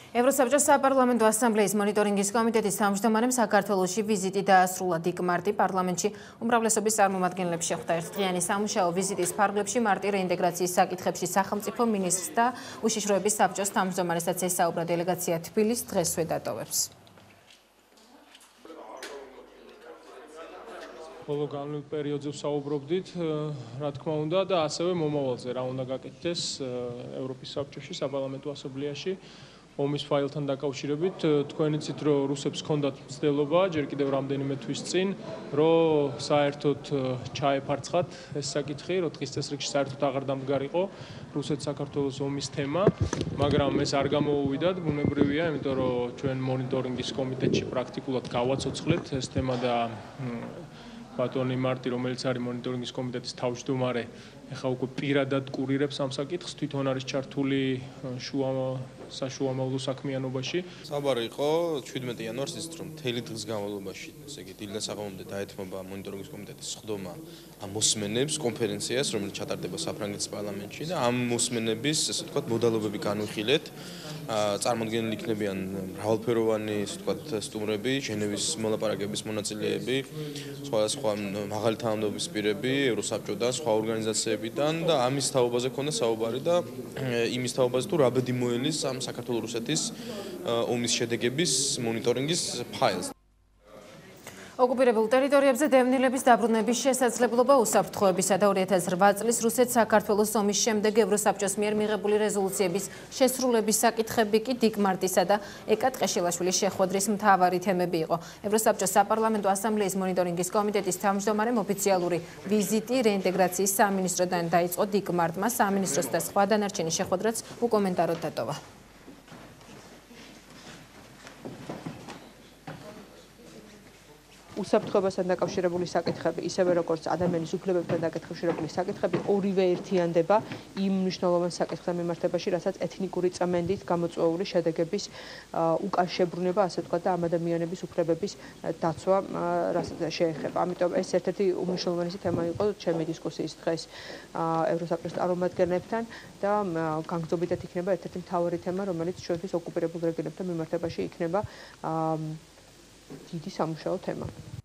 ევროსაბჭოს საპარლამენტო ასამბლეის მონიტორინგის კომიტეტის თავმჯდომარემ საქართველოში ვიზიტი დაასრულა დიკ მარტი პარლამენტში უმრავლესობის წარმომადგენლებს შეხვდა ერთდღიანი სამუშაო ვიზიტის ფარგლებში მარტი რეინტეგრაციის საკითხებში სახელმწიფო მინისტრს და უშიშროების საბჭოს თავმჯდომარესაც ესაუბრა დელეგაცია თბილისს დღესვე დატოვებს. Ხოლო განვლილ პერიოდზე ვსაუბრობდით, რა თქმა უნდა და ასევე მომავალზე რა უნდა გაკეთდეს ევროპის საბჭოში, საპარლამენტო ასამბლეაში. ომის ფაილთან დაკავშირებით თქვენ იცით, რომ რუსებს ჰქონდათ მცდელობა ჯერ კიდევ რამდენიმე თვის წინ, რომ საერთოდ ჩაეფარცხათ ეს საკითხი, რომ დღის წესრიგში საერთოდ აღარ დამდგარიყო რუსეთ-საქართველოს ომის თემა, მაგრამ ეს არ გამოუვიდათ, ბუნებრივია, იმიტომ რომ ჩვენ მონიტორინგის კომიტეტში პრაქტიკულად გავაცოცხლეთ ეს თემა და ბატონი მარტი, რომელიც არის მონიტორინგის კომიტეტის თავმჯდომარე, ეხლა უკვე პირადად კურირებს ამ საკითხს, თვითონ არის ჩართული საშუამავლო საქმიანობაში. საუბარი იყო 17 იანვარს ის რომ მთელი დღის განმავლობაში, ესე იგი დილიდან საღამომდე დაეთმობა მონიტორინგის კომიტეტის სხდომა ამ მოსმენებს კონფერენციას, რომელიც ჩატარდება საფრანგეთის პარლამენტში და ამ მოსმენების, ესე ვთქვათ, მოდალობები განვიხილეთ. წარმოდგენილი იქნებიან მრავალფეროვანი, ესე ვთქვათ, სტუმრები, ჟენევის მოლაპარაკებების მონაწილეები, სხვადასხვა მაღალი თანამდებობის პირები, ევროსაბჭოდან, სხვა ორგანიზაციებიდან და ამის თაობაზე ქონდა საუბარი და იმის თაობაზე თუ რა ბედი მოელის ამ საქართველოს-რუსეთის ომის შედეგების მონიტორინგის ფაილს. ოკუპირებულ ტერიტორიებზე დევნილების დაბრუნების შესაძლებლობა უსაფრთხოებისა და 2008 წლის რუსეთ-საქართველოს ომის შემდეგ ევროსაბჭოს მიერ მიღებული რეზოლუციების შესრულების საკითხები კი დიკ მარტისა და ეკა ტყეშილაშვილის შეხვედრის მთავარი თემები იყო. ევროსაბჭოს საპარლამენტო ასამბლეის მონიტორინგის კომიტეტის თავმჯდომარემ ოფიციალური ვიზიტი რეინტეგრაციის სამინისტროდან დაიწყო დიკ მარტმა სამინისტროს და სხვა დანარჩენი შეხვედრაც უკომენტაროდ დატოვა. უსაფრთხოებასთან დაკავშირებული საკითხები, ისევე როგორც ადამიანის უფლებებთან დაკავშირებული საკითხები, ორივე ერთიანდება იმ მნიშვნელოვან საკითხთან მიმართებაში, რასაც ეთნიკური წმენდით გამოწვეული შედეგების უკან შებრუნება, ასე ვთქვათ, და ამ ადამიანების უფლებების დაცვა რასაც შეეხება. ამიტომ ეს ერთ-ერთი უმნიშვნელოვანესი თემა იყო ჩემი დისკუსიის დღეს ევროსაბჭოს წარმომადგენლებთან და განგრძობითად იქნება ერთ-ერთი მთავარი თემა, რომელიც ჩვენთვის ოკუპირებულ რეგიონებთან მიმართებაში იქნება დიდი სამუშაო თემა.